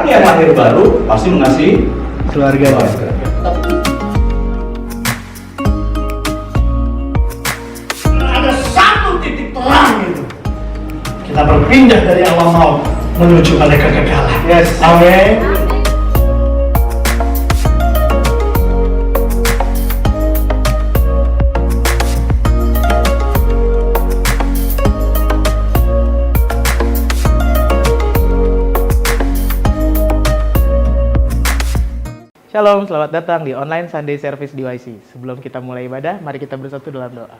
Tapi yang lahir baru pasti mengasihi keluarga. Ada satu titik terang itu. Kita berpindah dari alam maut menuju pada kekekalan. Yes. Amin. Shalom, selamat datang di online Sunday Service DYC. Sebelum kita mulai ibadah, mari kita bersatu dalam doa.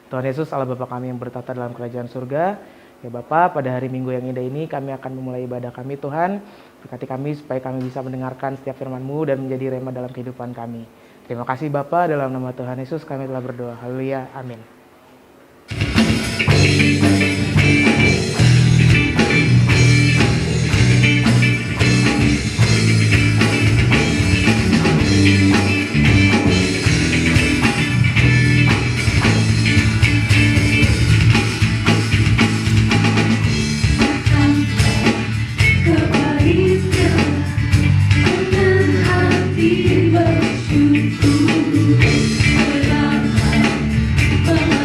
Tuhan Yesus, Allah Bapa kami yang bertata dalam kerajaan surga. Ya Bapa, pada hari Minggu yang indah ini kami akan memulai ibadah kami Tuhan. Berkati kami supaya kami bisa mendengarkan setiap firman-Mu dan menjadi rema dalam kehidupan kami. Terima kasih Bapa, dalam nama Tuhan Yesus kami telah berdoa. Haleluya, amin. Bersyukur,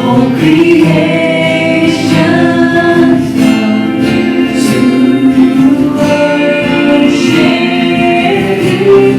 All creation to worship you.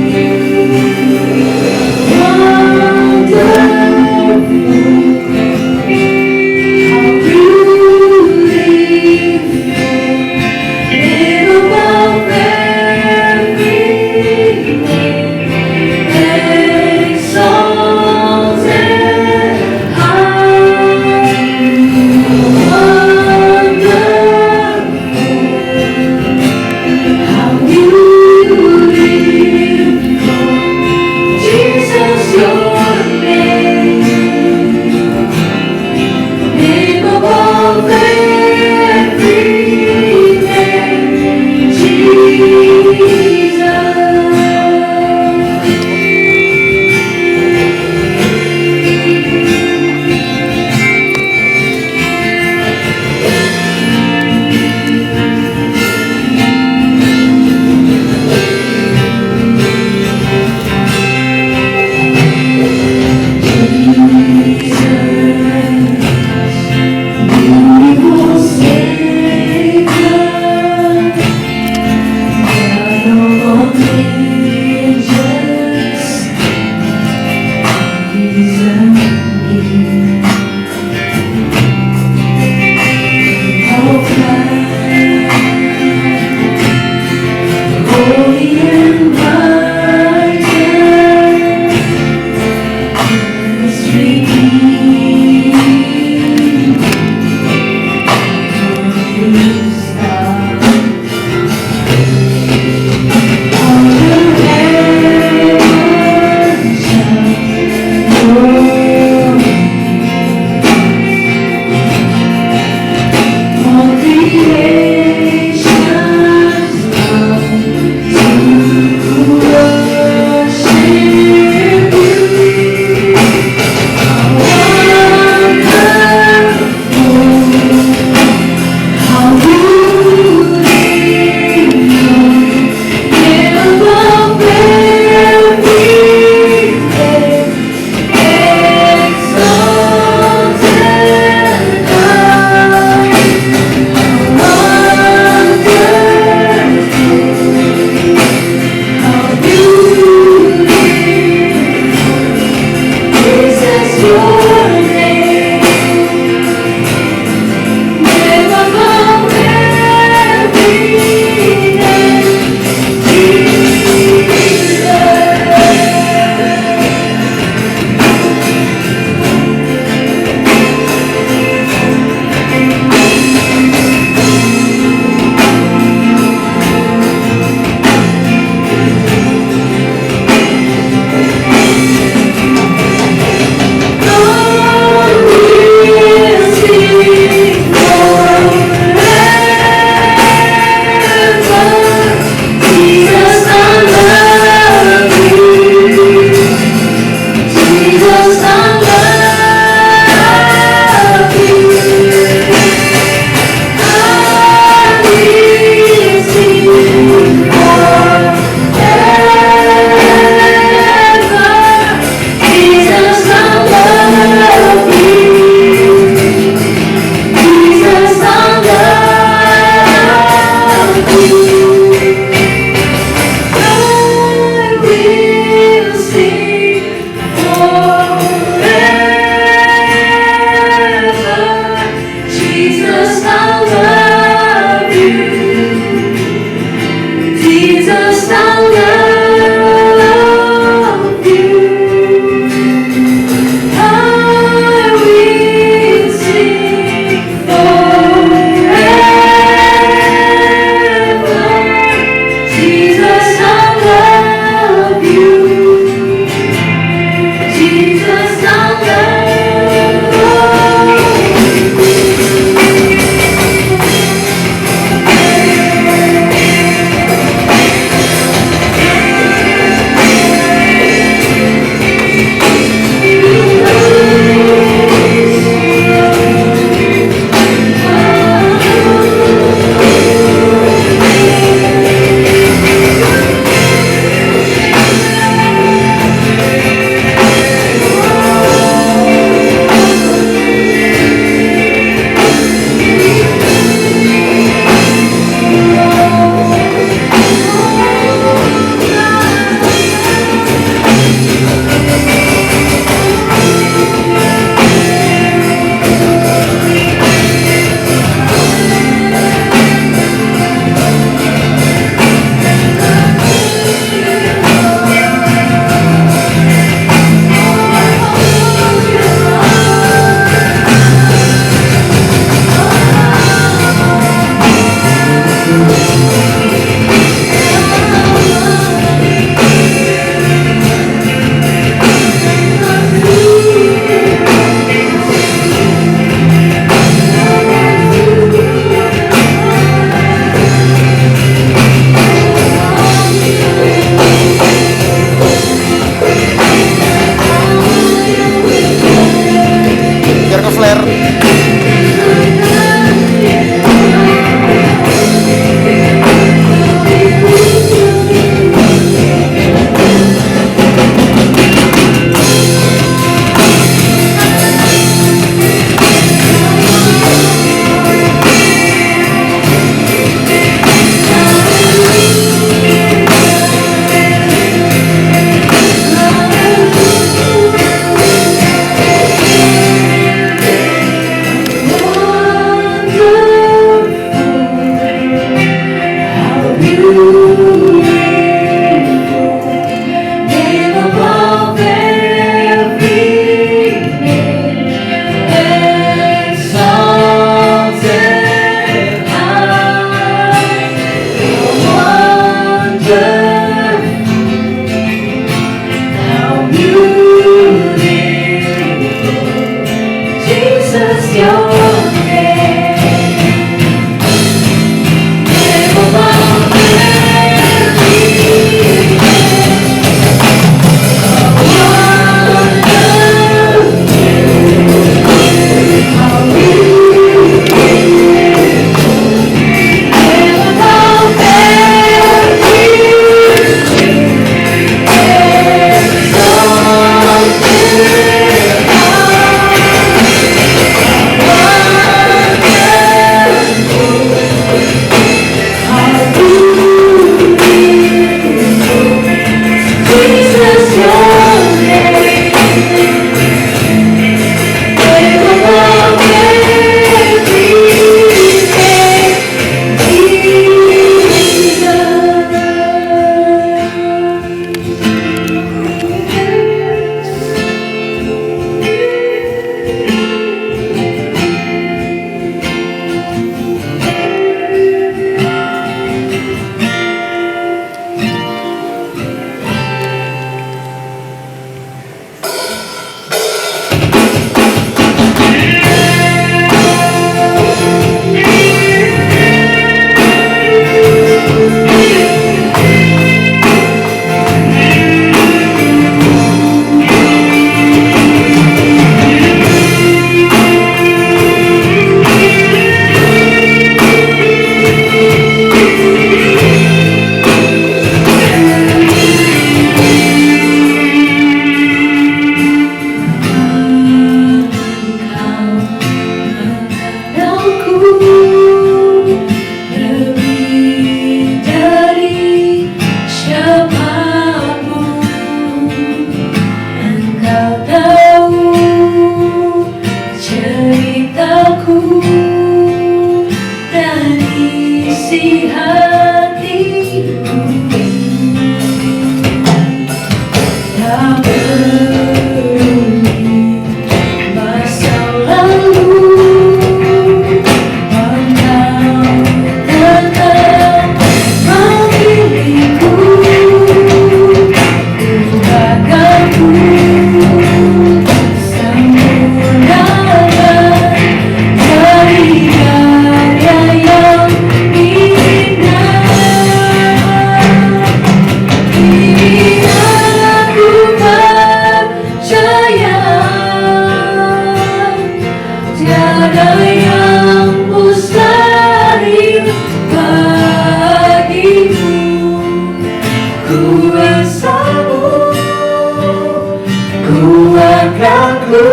langkahku,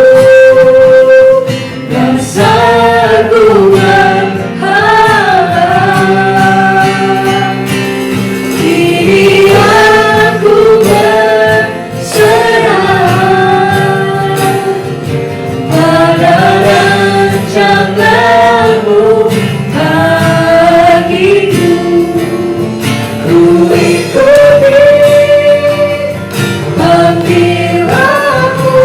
dasar ku berharap. Kini aku berserah pada rancangan-Mu bagiku. Ku ikuti panggilan-Mu,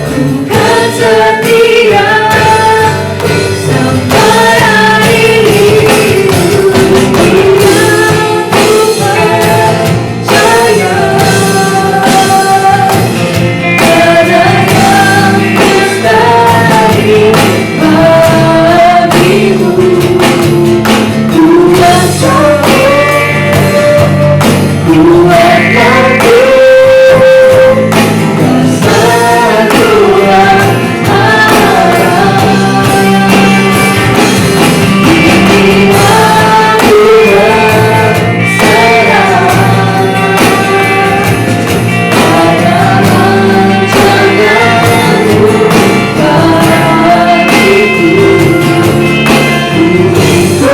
ku kan setia sampai akhir hidup. Aku percaya pada yang mustahil bagimu. Ku percaya, ku mengerti, dasar ku berharap. Kini aku berserah pada rancangan-Mu bagiku. Ku ikuti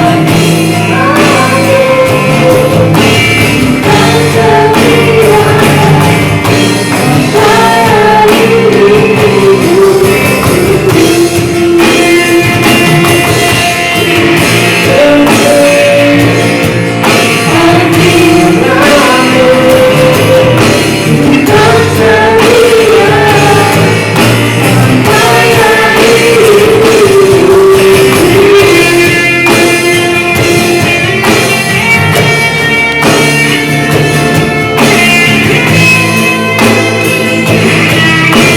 panggilan-Mu, kan setia sampai akhir hidup.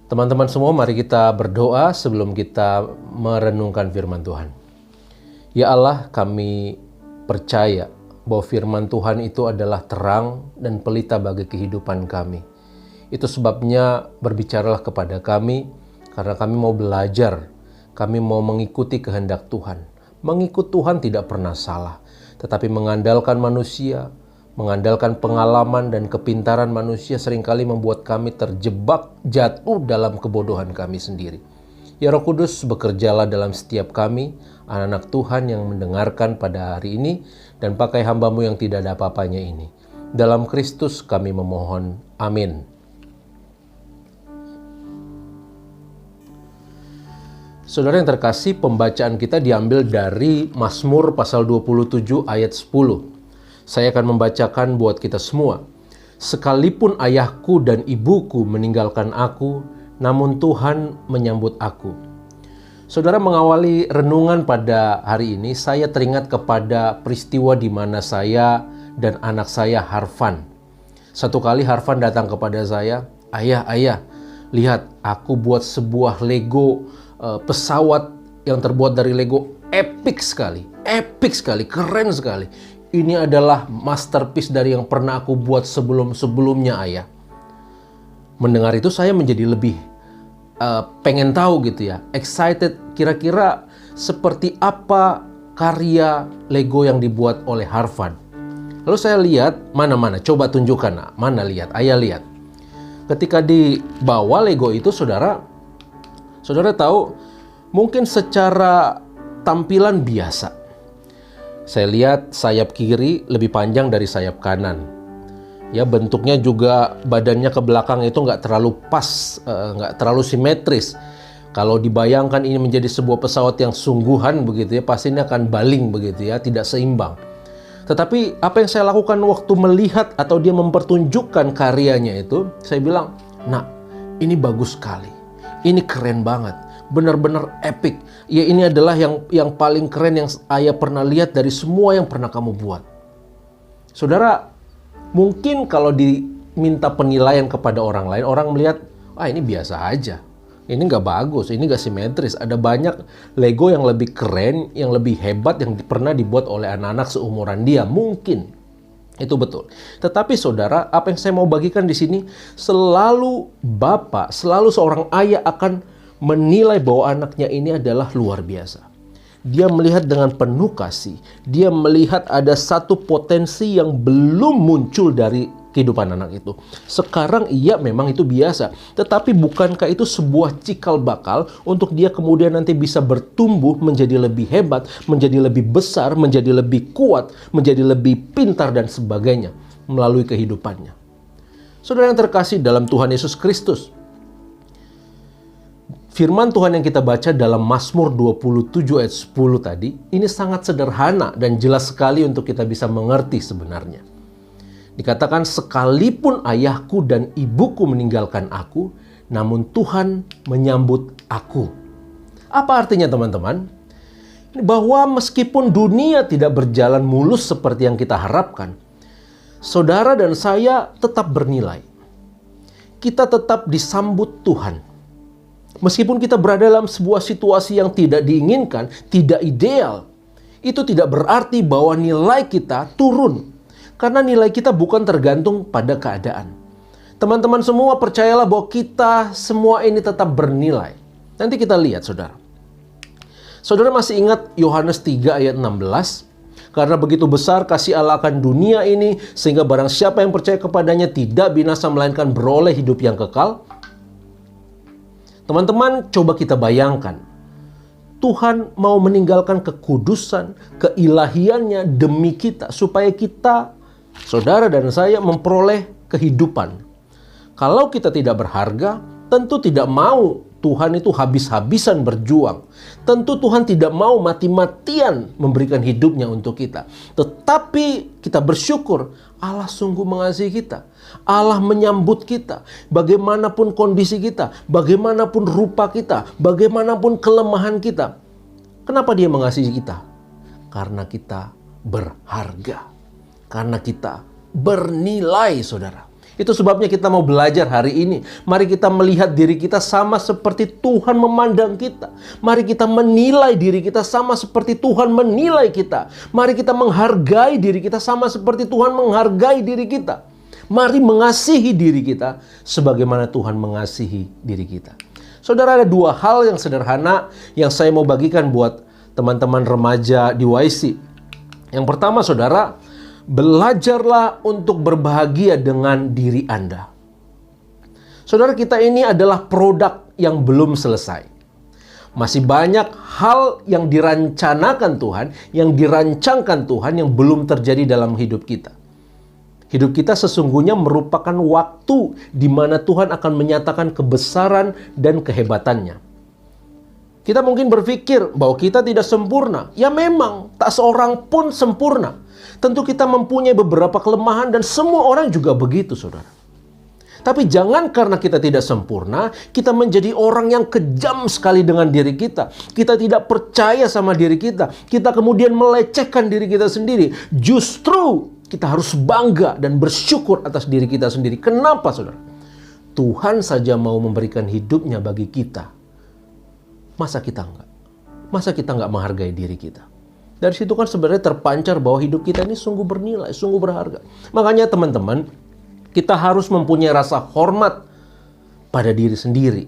Teman-teman semua, mari kita berdoa sebelum kita merenungkan firman Tuhan. Ya Allah, kami percaya bahwa firman Tuhan itu adalah terang dan pelita bagi kehidupan kami. Itu sebabnya berbicaralah kepada kami, karena kami mau belajar, kami mau mengikuti kehendak Tuhan. Mengikut Tuhan tidak pernah salah, tetapi mengandalkan manusia, mengandalkan pengalaman dan kepintaran manusia seringkali membuat kami terjebak jatuh dalam kebodohan kami sendiri. Ya Roh Kudus, bekerjalah dalam setiap kami, anak-anak Tuhan yang mendengarkan pada hari ini, dan pakai hamba-Mu yang tidak ada apa-apanya ini. Dalam Kristus kami memohon. Amin. Saudara yang terkasih, pembacaan kita diambil dari Mazmur pasal 27 ayat 10. Saya akan membacakan buat kita semua. Sekalipun ayahku dan ibuku meninggalkan aku, namun Tuhan menyambut aku. Saudara, mengawali renungan pada hari ini, saya teringat kepada peristiwa di mana saya dan anak saya Harfan. Satu kali Harfan datang kepada saya, ayah, lihat aku buat sebuah Lego pesawat yang terbuat dari Lego epic sekali, keren sekali. Ini adalah masterpiece dari yang pernah aku buat sebelum-sebelumnya, ayah. Mendengar itu saya menjadi lebih pengen tahu gitu ya, excited, kira-kira seperti apa karya Lego yang dibuat oleh Harfan. Lalu saya lihat, mana, coba tunjukkan, mana lihat, ayah lihat. Ketika dibawa Lego itu, saudara tahu, mungkin secara tampilan biasa. Saya lihat sayap kiri lebih panjang dari sayap kanan. Ya, bentuknya juga badannya ke belakang itu nggak terlalu pas, nggak terlalu simetris. Kalau dibayangkan ini menjadi sebuah pesawat yang sungguhan begitu ya, pasti ini akan baling begitu ya, tidak seimbang. Tetapi apa yang saya lakukan waktu melihat atau dia mempertunjukkan karyanya itu, saya bilang, "Nak, ini bagus sekali. Ini keren banget. benar-benar epic. Ya, ini adalah yang paling keren yang ayah pernah lihat dari semua yang pernah kamu buat. Saudara, mungkin kalau diminta penilaian kepada orang lain, orang melihat, ini biasa aja. Ini nggak bagus, ini nggak simetris. Ada banyak Lego yang lebih keren, yang lebih hebat, yang pernah dibuat oleh anak-anak seumuran dia. Mungkin. Itu betul. Tetapi saudara, apa yang saya mau bagikan di sini, selalu bapak, selalu seorang ayah akan menilai bahwa anaknya ini adalah luar biasa. Dia melihat dengan penuh kasih. Dia melihat ada satu potensi yang belum muncul dari kehidupan anak itu. Sekarang iya memang itu biasa. Tetapi bukankah itu sebuah cikal bakal untuk dia kemudian nanti bisa bertumbuh menjadi lebih hebat, menjadi lebih besar, menjadi lebih kuat, menjadi lebih pintar dan sebagainya melalui kehidupannya. Saudara yang terkasih dalam Tuhan Yesus Kristus, firman Tuhan yang kita baca dalam Mazmur 27 ayat 10 tadi, ini sangat sederhana dan jelas sekali untuk kita bisa mengerti sebenarnya. Dikatakan, sekalipun ayahku dan ibuku meninggalkan aku, namun Tuhan menyambut aku. Apa artinya teman-teman? Bahwa meskipun dunia tidak berjalan mulus seperti yang kita harapkan, saudara dan saya tetap bernilai. Kita tetap disambut Tuhan. Meskipun kita berada dalam sebuah situasi yang tidak diinginkan, tidak ideal, itu tidak berarti bahwa nilai kita turun. Karena nilai kita bukan tergantung pada keadaan. Teman-teman semua percayalah bahwa kita semua ini tetap bernilai. Nanti kita lihat saudara. Saudara masih ingat Yohanes 3 ayat 16? Karena begitu besar kasih Allah akan dunia ini, sehingga barang siapa yang percaya kepadanya tidak binasa melainkan beroleh hidup yang kekal. Teman-teman, coba kita bayangkan. Tuhan mau meninggalkan kekudusan, keilahiannya demi kita, supaya kita, saudara dan saya, memperoleh kehidupan. Kalau kita tidak berharga, tentu tidak mau Tuhan itu habis-habisan berjuang. Tentu Tuhan tidak mau mati-matian memberikan hidupnya untuk kita. Tetapi kita bersyukur Allah sungguh mengasihi kita. Allah menyambut kita. Bagaimanapun kondisi kita, bagaimanapun rupa kita, bagaimanapun kelemahan kita. Kenapa Dia mengasihi kita? Karena kita berharga. Karena kita bernilai, saudara. Itu sebabnya kita mau belajar hari ini. Mari kita melihat diri kita sama seperti Tuhan memandang kita. Mari kita menilai diri kita sama seperti Tuhan menilai kita. Mari kita menghargai diri kita sama seperti Tuhan menghargai diri kita. Mari mengasihi diri kita sebagaimana Tuhan mengasihi diri kita. Saudara, ada dua hal yang sederhana yang saya mau bagikan buat teman-teman remaja di YC. Yang pertama, saudara, belajarlah untuk berbahagia dengan diri Anda. Saudara, kita ini adalah produk yang belum selesai. Masih banyak hal yang dirancanakan Tuhan, yang dirancangkan Tuhan yang belum terjadi dalam hidup kita. Hidup kita sesungguhnya merupakan waktu di mana Tuhan akan menyatakan kebesaran dan kehebatannya. Kita mungkin berpikir bahwa kita tidak sempurna. Ya memang, tak seorang pun sempurna. Tentu kita mempunyai beberapa kelemahan dan semua orang juga begitu, saudara. Tapi jangan karena kita tidak sempurna, kita menjadi orang yang kejam sekali dengan diri kita. Kita tidak percaya sama diri kita. Kita kemudian melecehkan diri kita sendiri. Justru kita harus bangga dan bersyukur atas diri kita sendiri. Kenapa, saudara? Tuhan saja mau memberikan hidupnya bagi kita. Masa kita enggak? Masa kita enggak menghargai diri kita? Dari situ kan sebenarnya terpancar bahwa hidup kita ini sungguh bernilai, sungguh berharga. Makanya teman-teman, kita harus mempunyai rasa hormat pada diri sendiri.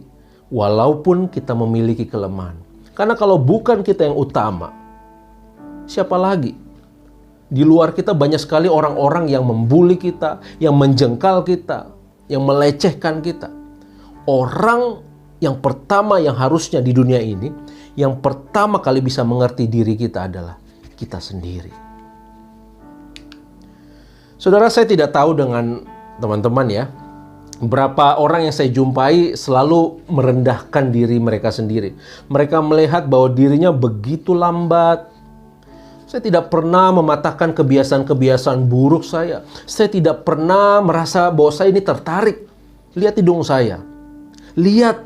Walaupun kita memiliki kelemahan. Karena kalau bukan kita yang utama, siapa lagi? Di luar kita banyak sekali orang-orang yang membuli kita, yang menjengkal kita, yang melecehkan kita. Orang yang pertama yang harusnya di dunia ini, yang pertama kali bisa mengerti diri kita adalah kita sendiri. Saudara, saya tidak tahu dengan teman-teman ya, berapa orang yang saya jumpai selalu merendahkan diri mereka sendiri. Mereka melihat bahwa dirinya begitu lambat. Saya tidak pernah mematahkan kebiasaan-kebiasaan buruk saya. Saya tidak pernah merasa bahwa saya ini tertarik. Lihat hidung saya. Lihat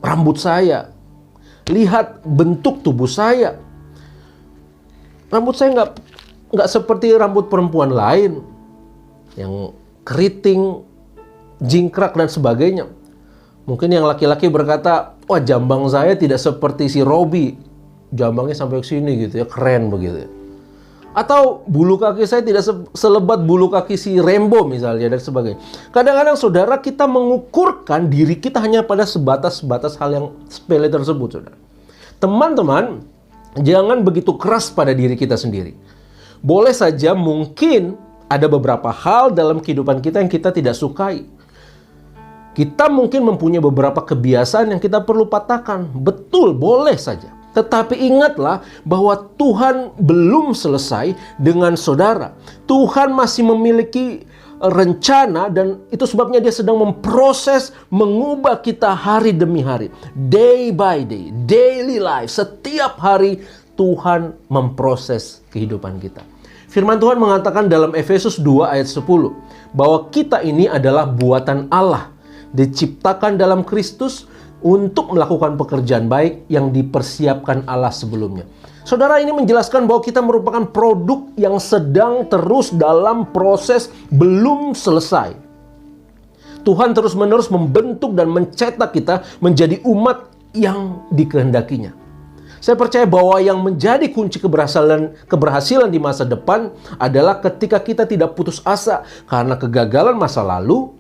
rambut saya. Lihat bentuk tubuh saya. Rambut saya nggak seperti rambut perempuan lain yang keriting, jingkrak dan sebagainya. Mungkin yang laki-laki berkata, wah jambang saya tidak seperti si Robi, jambangnya sampai ke sini gitu ya, keren begitu ya. Atau bulu kaki saya tidak selebat bulu kaki si Rembo misalnya dan sebagainya. Kadang-kadang saudara, kita mengukurkan diri kita hanya pada sebatas hal yang sepele tersebut, saudara. Teman-teman, jangan begitu keras pada diri kita sendiri. Boleh saja mungkin ada beberapa hal dalam kehidupan kita yang kita tidak sukai. Kita mungkin mempunyai beberapa kebiasaan yang kita perlu patahkan. Betul, boleh saja. Tetapi ingatlah bahwa Tuhan belum selesai dengan saudara. Tuhan masih memiliki rencana dan itu sebabnya Dia sedang memproses, mengubah kita hari demi hari. Day by day, daily life. Setiap hari Tuhan memproses kehidupan kita. Firman Tuhan mengatakan dalam Efesus 2 ayat 10 bahwa kita ini adalah buatan Allah, diciptakan dalam Kristus untuk melakukan pekerjaan baik yang dipersiapkan Allah sebelumnya. Saudara, ini menjelaskan bahwa kita merupakan produk yang sedang terus dalam proses, belum selesai. Tuhan terus-menerus membentuk dan mencetak kita menjadi umat yang dikehendakinya. Saya percaya bahwa yang menjadi kunci keberhasilan di masa depan adalah ketika kita tidak putus asa karena kegagalan masa lalu,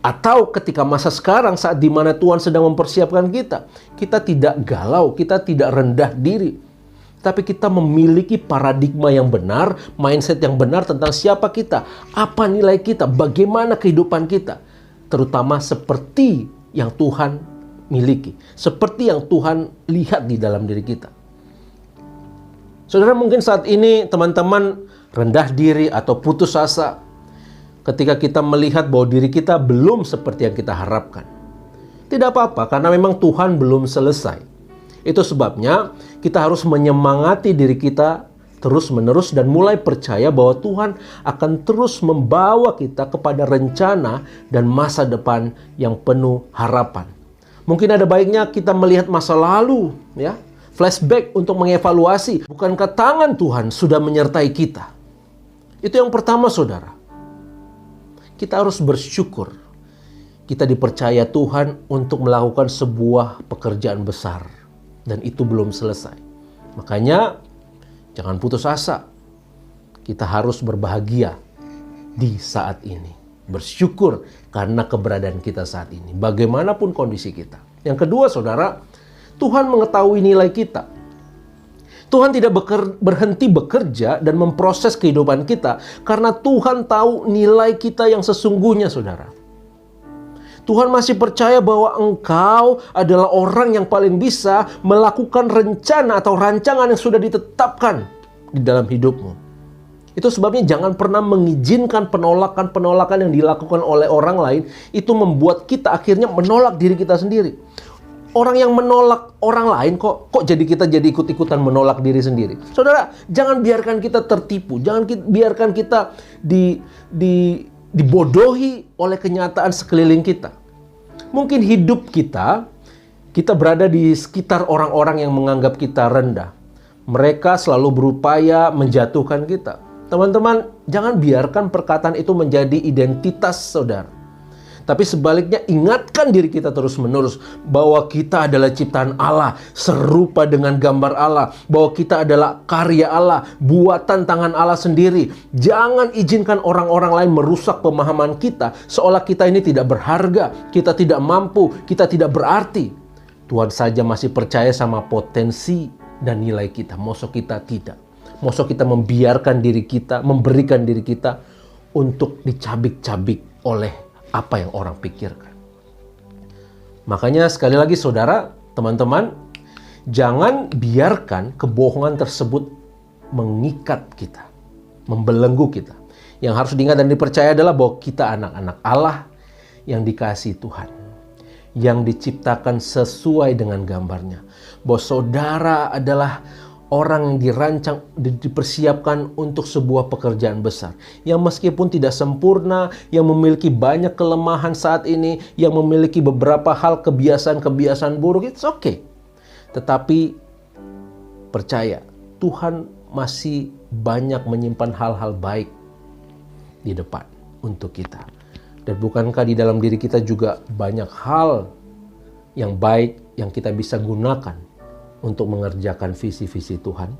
atau ketika masa sekarang saat dimana Tuhan sedang mempersiapkan kita. Kita tidak galau, kita tidak rendah diri. Tapi kita memiliki paradigma yang benar, mindset yang benar tentang siapa kita, apa nilai kita, bagaimana kehidupan kita. Terutama seperti yang Tuhan miliki, seperti yang Tuhan lihat di dalam diri kita. Saudara, mungkin saat ini teman-teman rendah diri atau putus asa ketika kita melihat bahwa diri kita belum seperti yang kita harapkan. Tidak apa-apa, karena memang Tuhan belum selesai. Itu sebabnya kita harus menyemangati diri kita terus-menerus dan mulai percaya bahwa Tuhan akan terus membawa kita kepada rencana dan masa depan yang penuh harapan. Mungkin ada baiknya kita melihat masa lalu, ya, flashback untuk mengevaluasi. Bukankah tangan Tuhan sudah menyertai kita? Itu yang pertama, saudara. Kita harus bersyukur. Kita dipercaya Tuhan untuk melakukan sebuah pekerjaan besar. Dan itu belum selesai. Makanya, jangan putus asa. Kita harus berbahagia di saat ini. Bersyukur karena keberadaan kita saat ini. Bagaimanapun kondisi kita. Yang kedua, saudara, Tuhan mengetahui nilai kita. Tuhan tidak berhenti bekerja dan memproses kehidupan kita karena Tuhan tahu nilai kita yang sesungguhnya, saudara. Tuhan masih percaya bahwa engkau adalah orang yang paling bisa melakukan rencana atau rancangan yang sudah ditetapkan di dalam hidupmu. Itu sebabnya jangan pernah mengizinkan penolakan-penolakan yang dilakukan oleh orang lain itu membuat kita akhirnya menolak diri kita sendiri. Orang yang menolak orang lain kok jadi kita jadi ikut-ikutan menolak diri sendiri. Saudara, jangan biarkan kita tertipu. Jangan biarkan kita dibodohi oleh kenyataan sekeliling kita. Mungkin hidup kita berada di sekitar orang-orang yang menganggap kita rendah. Mereka selalu berupaya menjatuhkan kita. Teman-teman, jangan biarkan perkataan itu menjadi identitas saudara. Tapi sebaliknya ingatkan diri kita terus-menerus bahwa kita adalah ciptaan Allah, serupa dengan gambar Allah, bahwa kita adalah karya Allah, buatan tangan Allah sendiri. Jangan izinkan orang-orang lain merusak pemahaman kita seolah kita ini tidak berharga, kita tidak mampu, kita tidak berarti. Tuhan saja masih percaya sama potensi dan nilai kita. Mosok kita tidak. Mosok kita membiarkan diri kita, memberikan diri kita untuk dicabik-cabik oleh apa yang orang pikirkan. Makanya sekali lagi saudara, teman-teman, jangan biarkan kebohongan tersebut mengikat kita, membelenggu kita. Yang harus diingat dan dipercaya adalah bahwa kita anak-anak Allah yang dikasihi Tuhan, yang diciptakan sesuai dengan gambarnya. Bahwa saudara adalah orang yang dirancang, dipersiapkan untuk sebuah pekerjaan besar. Yang meskipun tidak sempurna, yang memiliki banyak kelemahan saat ini, yang memiliki beberapa hal kebiasaan-kebiasaan buruk, it's okay. Tetapi percaya, Tuhan masih banyak menyimpan hal-hal baik di depan untuk kita. Dan bukankah di dalam diri kita juga banyak hal yang baik yang kita bisa gunakan untuk mengerjakan visi-visi Tuhan?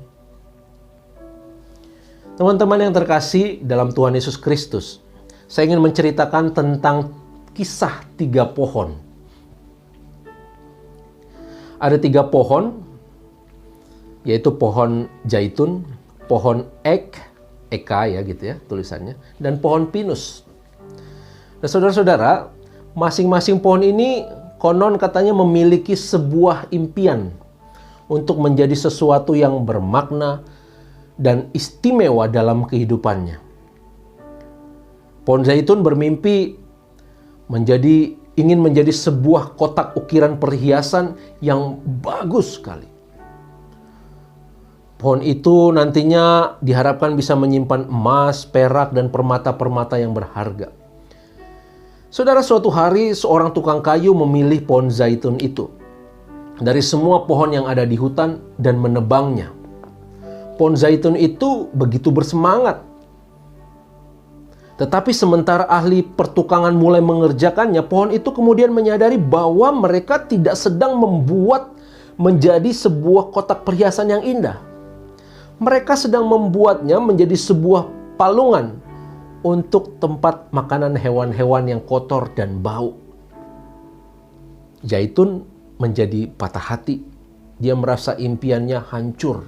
Teman-teman yang terkasih dalam Tuhan Yesus Kristus, saya ingin menceritakan tentang kisah 3 pohon. Ada 3 pohon, yaitu pohon zaitun, pohon eka ya gitu ya tulisannya, dan pohon pinus. Nah saudara-saudara, masing-masing pohon ini konon katanya memiliki sebuah impian untuk menjadi sesuatu yang bermakna dan istimewa dalam kehidupannya. Pohon zaitun bermimpi ingin menjadi sebuah kotak ukiran perhiasan yang bagus sekali. Pohon itu nantinya diharapkan bisa menyimpan emas, perak, dan permata-permata yang berharga. Saudara, suatu hari seorang tukang kayu memilih pohon zaitun itu dari semua pohon yang ada di hutan dan menebangnya. Pohon zaitun itu begitu bersemangat. Tetapi sementara ahli pertukangan mulai mengerjakannya, pohon itu kemudian menyadari bahwa mereka tidak sedang membuat menjadi sebuah kotak perhiasan yang indah. Mereka sedang membuatnya menjadi sebuah palungan untuk tempat makanan hewan-hewan yang kotor dan bau. Zaitun menjadi patah hati. Dia merasa impiannya hancur.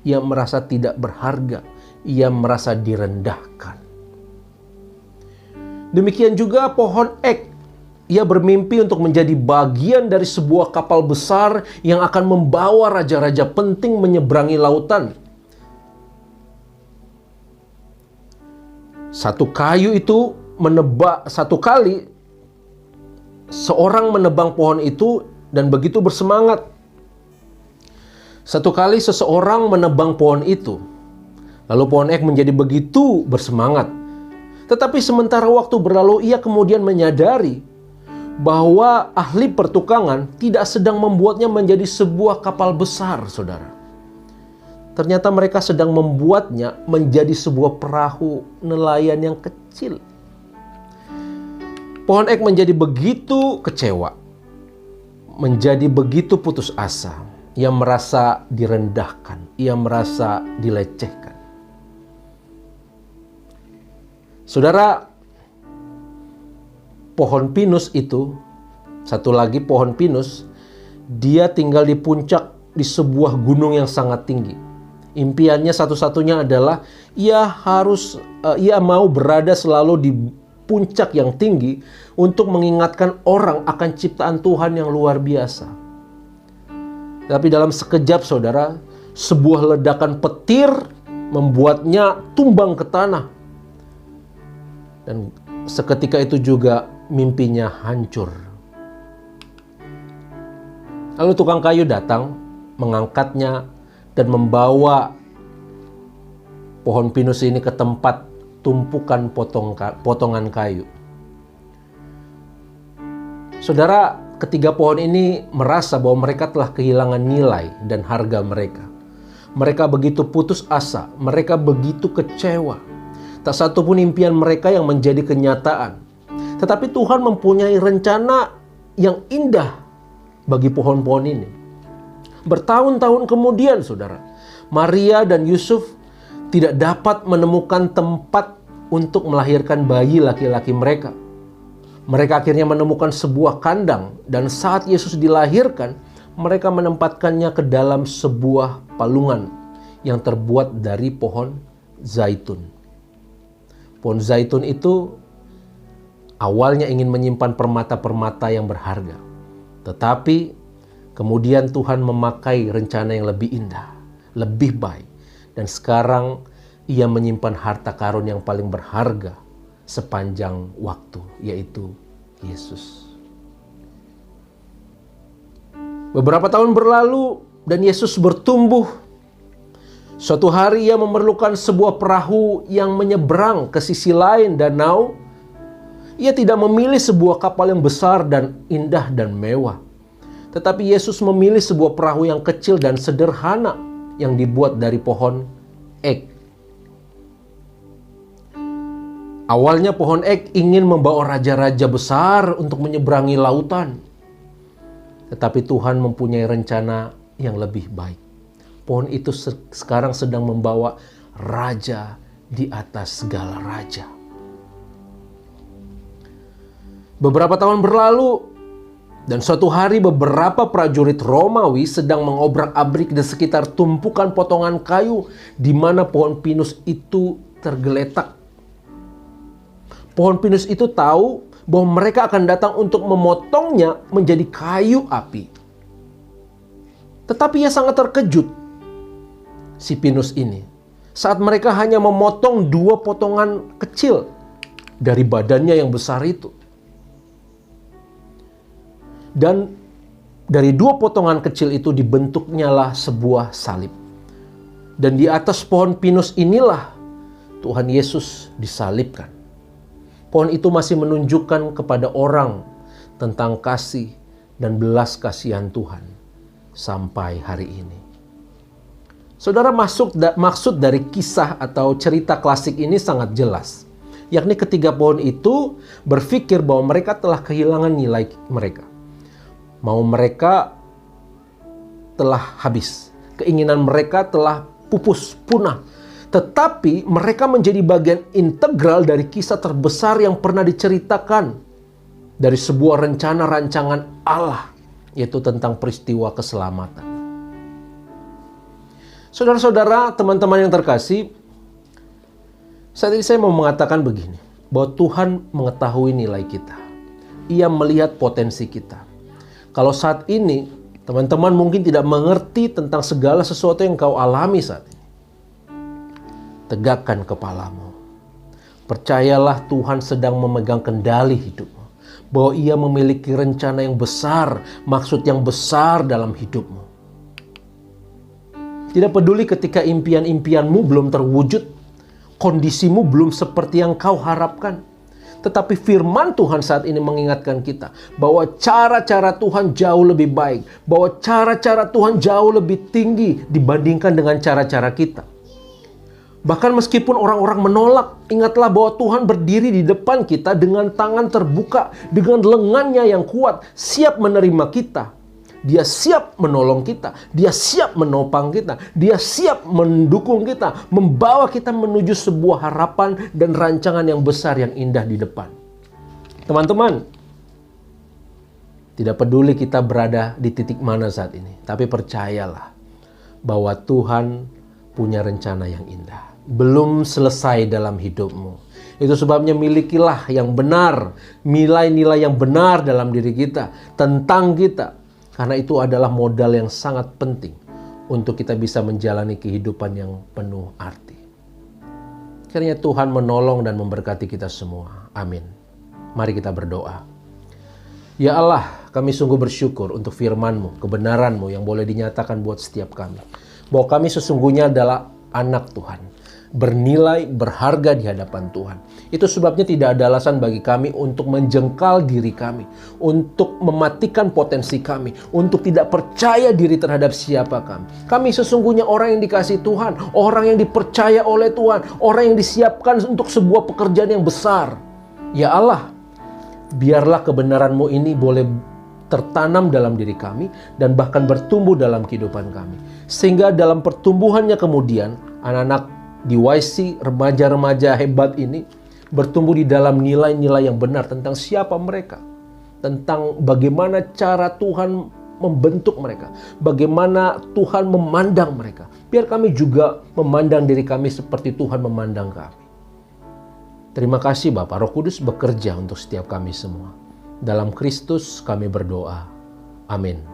Ia merasa tidak berharga. Ia merasa direndahkan. Demikian juga pohon ek. Ia bermimpi untuk menjadi bagian dari sebuah kapal besar yang akan membawa raja-raja penting menyeberangi lautan. Satu kali seorang menebang pohon itu dan begitu bersemangat. Satu kali seseorang menebang pohon itu, lalu pohon ek menjadi begitu bersemangat. Tetapi sementara waktu berlalu, ia kemudian menyadari bahwa ahli pertukangan tidak sedang membuatnya menjadi sebuah kapal besar, saudara. Ternyata mereka sedang membuatnya menjadi sebuah perahu nelayan yang kecil. Pohon ek menjadi begitu kecewa, menjadi begitu putus asa. Ia merasa direndahkan, ia merasa dilecehkan. Saudara, pohon pinus itu, satu lagi pohon pinus, dia tinggal di puncak di sebuah gunung yang sangat tinggi. Impiannya satu-satunya adalah ia mau berada selalu di puncak yang tinggi untuk mengingatkan orang akan ciptaan Tuhan yang luar biasa. Tapi dalam sekejap, saudara, sebuah ledakan petir membuatnya tumbang ke tanah. Dan seketika itu juga mimpinya hancur. Lalu tukang kayu datang, mengangkatnya, dan membawa pohon pinus ini ke tempat tumpukan potongan kayu. Saudara, ketiga pohon ini merasa bahwa mereka telah kehilangan nilai dan harga mereka. Mereka begitu putus asa, mereka begitu kecewa. Tak satu pun impian mereka yang menjadi kenyataan. Tetapi Tuhan mempunyai rencana yang indah bagi pohon-pohon ini. Bertahun-tahun kemudian, saudara, Maria dan Yusuf tidak dapat menemukan tempat untuk melahirkan bayi laki-laki mereka. Mereka akhirnya menemukan sebuah kandang, dan saat Yesus dilahirkan, mereka menempatkannya ke dalam sebuah palungan yang terbuat dari pohon zaitun. Pohon zaitun itu awalnya ingin menyimpan permata-permata yang berharga. Tetapi kemudian Tuhan memakai rencana yang lebih indah, lebih baik. Dan sekarang ia menyimpan harta karun yang paling berharga sepanjang waktu, yaitu Yesus. Beberapa tahun berlalu dan Yesus bertumbuh. Suatu hari ia memerlukan sebuah perahu yang menyeberang ke sisi lain danau. Ia tidak memilih sebuah kapal yang besar dan indah dan mewah. Tetapi Yesus memilih sebuah perahu yang kecil dan sederhana yang dibuat dari pohon ek. Awalnya pohon ek ingin membawa raja-raja besar untuk menyeberangi lautan. Tetapi Tuhan mempunyai rencana yang lebih baik. Pohon itu sekarang sedang membawa raja di atas segala raja. Beberapa tahun berlalu, dan suatu hari beberapa prajurit Romawi sedang mengobrak-abrik di sekitar tumpukan potongan kayu di mana pohon pinus itu tergeletak. Pohon pinus itu tahu bahwa mereka akan datang untuk memotongnya menjadi kayu api. Tetapi ia sangat terkejut, si pinus ini, saat mereka hanya memotong 2 potongan kecil dari badannya yang besar itu. Dan dari 2 potongan kecil itu dibentuknyalah sebuah salib. Dan di atas pohon pinus inilah Tuhan Yesus disalibkan. Pohon itu masih menunjukkan kepada orang tentang kasih dan belas kasihan Tuhan sampai hari ini. Saudara, maksud dari kisah atau cerita klasik ini sangat jelas. Yakni ketiga pohon itu berpikir bahwa mereka telah kehilangan nilai mereka. Mau mereka telah habis. Keinginan mereka telah pupus, punah. Tetapi mereka menjadi bagian integral dari kisah terbesar yang pernah diceritakan dari sebuah rencana rancangan Allah, yaitu tentang peristiwa keselamatan. Saudara-saudara, teman-teman yang terkasih, saat ini saya mau mengatakan begini, bahwa Tuhan mengetahui nilai kita. Ia melihat potensi kita. Kalau saat ini teman-teman mungkin tidak mengerti tentang segala sesuatu yang kau alami saat ini, tegakkan kepalamu. Percayalah Tuhan sedang memegang kendali hidupmu. Bahwa Ia memiliki rencana yang besar, maksud yang besar dalam hidupmu. Tidak peduli ketika impian-impianmu belum terwujud, kondisimu belum seperti yang kau harapkan. Tetapi firman Tuhan saat ini mengingatkan kita bahwa cara-cara Tuhan jauh lebih baik. Bahwa cara-cara Tuhan jauh lebih tinggi dibandingkan dengan cara-cara kita. Bahkan meskipun orang-orang menolak, ingatlah bahwa Tuhan berdiri di depan kita dengan tangan terbuka, dengan lengannya yang kuat, siap menerima kita. Dia siap menolong kita, dia siap menopang kita, dia siap mendukung kita, membawa kita menuju sebuah harapan dan rancangan yang besar yang indah di depan. Teman-teman, tidak peduli kita berada di titik mana saat ini, tapi percayalah bahwa Tuhan punya rencana yang indah. Belum selesai dalam hidupmu. Itu sebabnya milikilah yang benar, nilai-nilai yang benar dalam diri kita, tentang kita. Karena itu adalah modal yang sangat penting untuk kita bisa menjalani kehidupan yang penuh arti. Kiranya Tuhan menolong dan memberkati kita semua. Amin. Mari kita berdoa. Ya Allah, kami sungguh bersyukur untuk firman-Mu, kebenaran-Mu yang boleh dinyatakan buat setiap kami. Bahwa kami sesungguhnya adalah anak Tuhan. Bernilai, berharga di hadapan Tuhan. Itu sebabnya tidak ada alasan bagi kami untuk menjengkal diri kami, untuk mematikan potensi kami, untuk tidak percaya diri terhadap siapa kami. Kami sesungguhnya orang yang dikasihi Tuhan, orang yang dipercaya oleh Tuhan, orang yang disiapkan untuk sebuah pekerjaan yang besar. Ya Allah, biarlah kebenaran-Mu ini boleh tertanam dalam diri kami dan bahkan bertumbuh dalam kehidupan kami. Sehingga dalam pertumbuhannya kemudian, anak-anak di YC, remaja-remaja hebat ini bertumbuh di dalam nilai-nilai yang benar tentang siapa mereka. Tentang bagaimana cara Tuhan membentuk mereka. Bagaimana Tuhan memandang mereka. Biar kami juga memandang diri kami seperti Tuhan memandang kami. Terima kasih Bapak, Roh Kudus bekerja untuk setiap kami semua. Dalam Kristus kami berdoa. Amin.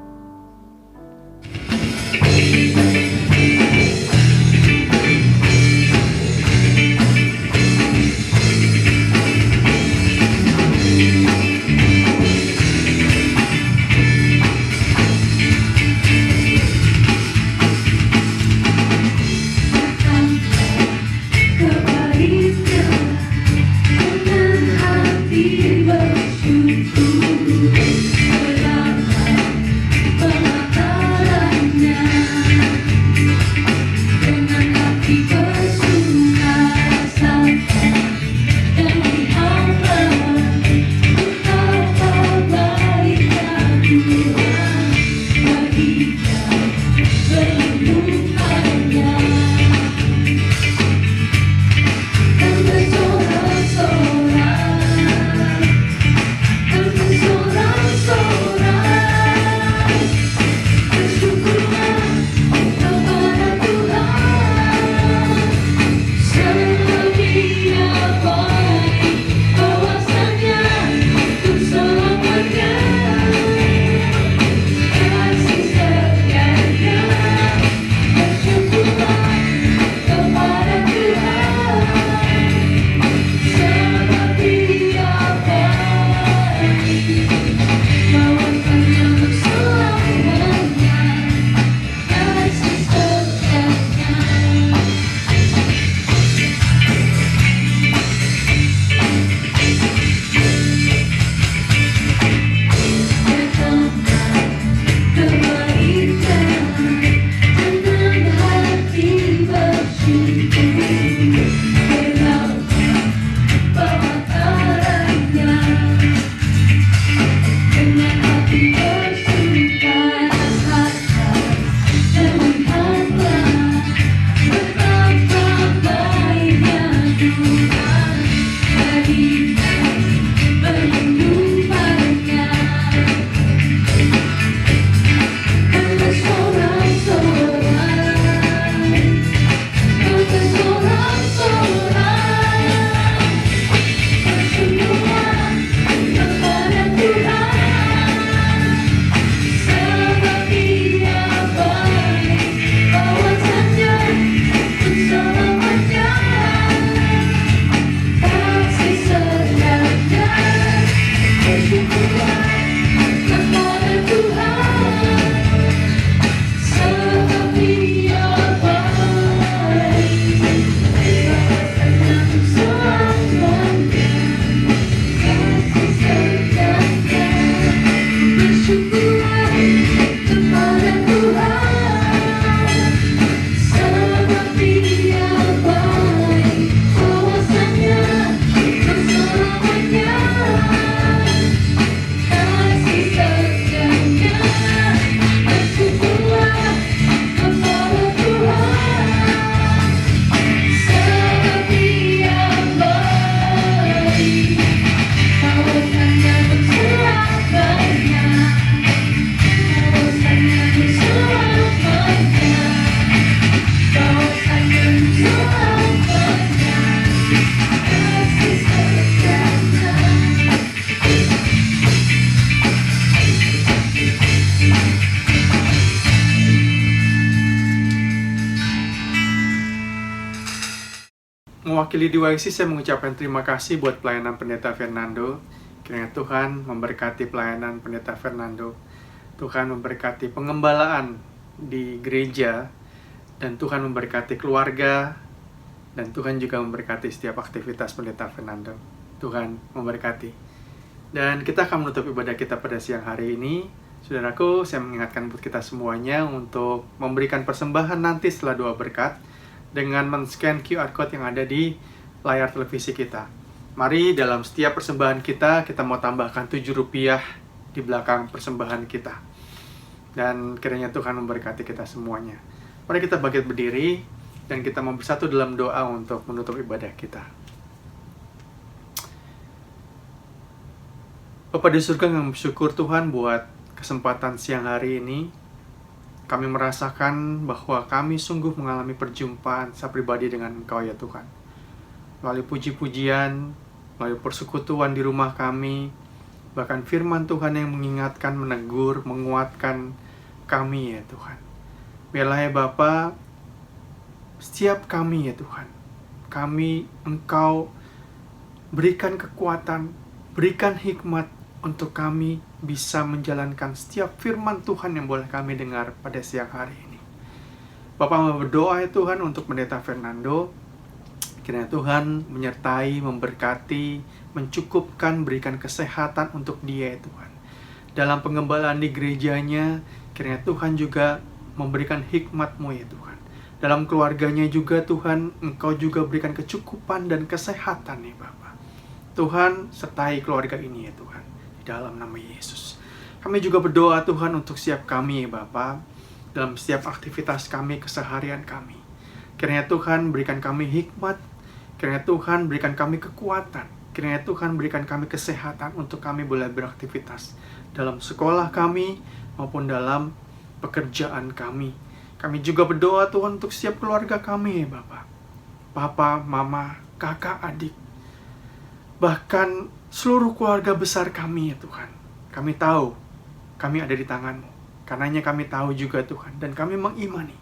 mewakili DYC, saya mengucapkan terima kasih buat pelayanan Pendeta Fernando. Kiranya Tuhan memberkati pelayanan Pendeta Fernando. Tuhan memberkati pengembalaan di gereja, dan Tuhan memberkati keluarga, dan Tuhan juga memberkati setiap aktivitas Pendeta Fernando. Tuhan memberkati. Dan kita akan menutup ibadah kita pada siang hari ini. Saudaraku, saya mengingatkan buat kita semuanya untuk memberikan persembahan nanti setelah doa berkat dengan men-scan QR code yang ada di layar televisi kita. Mari dalam setiap persembahan kita mau tambahkan Rp7 di belakang persembahan kita. Dan kiranya Tuhan memberkati kita semuanya. Mari kita bangkit berdiri dan kita mau bersatu dalam doa untuk menutup ibadah kita. Bapa di surga, kami bersyukur Tuhan buat kesempatan siang hari ini. Kami merasakan bahwa kami sungguh mengalami perjumpaan saya pribadi dengan Engkau ya Tuhan. Melalui puji-pujian, melalui persekutuan di rumah kami, bahkan firman Tuhan yang mengingatkan, menegur, menguatkan kami ya Tuhan. Biarlah ya Bapa, setiap kami ya Tuhan, Engkau berikan kekuatan, berikan hikmat untuk kami bisa menjalankan setiap firman Tuhan yang boleh kami dengar pada siang hari ini. Bapak mau berdoa ya Tuhan untuk Pendeta Fernando. Kiranya Tuhan menyertai, memberkati, mencukupkan, berikan kesehatan untuk dia ya Tuhan. Dalam pengembalaan di gerejanya, kiranya Tuhan juga memberikan hikmat-Mu ya Tuhan. Dalam keluarganya juga Tuhan, Engkau juga berikan kecukupan dan kesehatan nih Bapak. Tuhan, sertai keluarga ini ya Tuhan. Di dalam nama Yesus. Kami juga berdoa Tuhan untuk setiap kami Bapa, dalam setiap aktivitas kami, keseharian kami. Kiranya Tuhan berikan kami hikmat, kiranya Tuhan berikan kami kekuatan, kiranya Tuhan berikan kami kesehatan untuk kami boleh beraktivitas dalam sekolah kami maupun dalam pekerjaan kami. Kami juga berdoa Tuhan untuk setiap keluarga kami Bapa. Papa, Mama, kakak, adik, bahkan seluruh keluarga besar kami ya Tuhan. Kami tahu kami ada di tangan-Mu. Karenanya kami tahu juga Tuhan, dan kami mengimani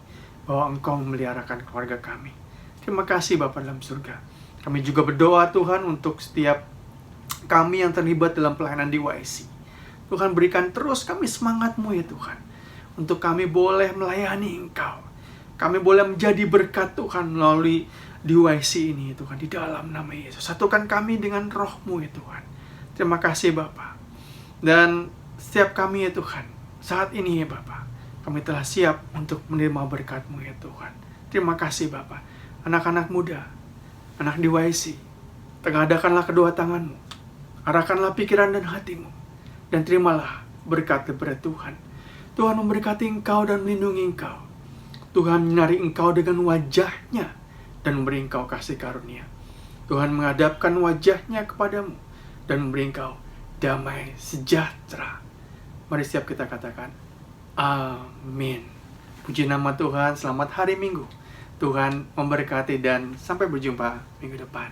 bahwa Engkau memeliharakan keluarga kami. Terima kasih Bapa dalam surga. Kami juga berdoa Tuhan untuk setiap kami yang terlibat dalam pelayanan DYC. Tuhan berikan terus kami semangat-Mu ya Tuhan, untuk kami boleh melayani Engkau. Kami boleh menjadi berkat Tuhan melalui DYC ini Tuhan, di dalam nama Yesus. Satukan kami dengan roh-Mu ya Tuhan. Terima kasih Bapa. Dan setiap kami ya Tuhan, saat ini ya Bapa, kami telah siap untuk menerima berkat-Mu ya Tuhan. Terima kasih Bapa. Anak-anak muda, anak DYC, tengadakanlah kedua tangan-Mu, arahkanlah pikiran dan hati-Mu, dan terimalah berkat daripada Tuhan. Tuhan memberkati engkau dan melindungi engkau. Tuhan menyinari engkau dengan wajah-Nya dan memberi engkau kasih karunia. Tuhan menghadapkan wajah-Nya kepadamu dan memberi engkau damai sejahtera. Mari siap kita katakan, amin. Puji nama Tuhan, selamat hari Minggu. Tuhan memberkati dan sampai berjumpa minggu depan.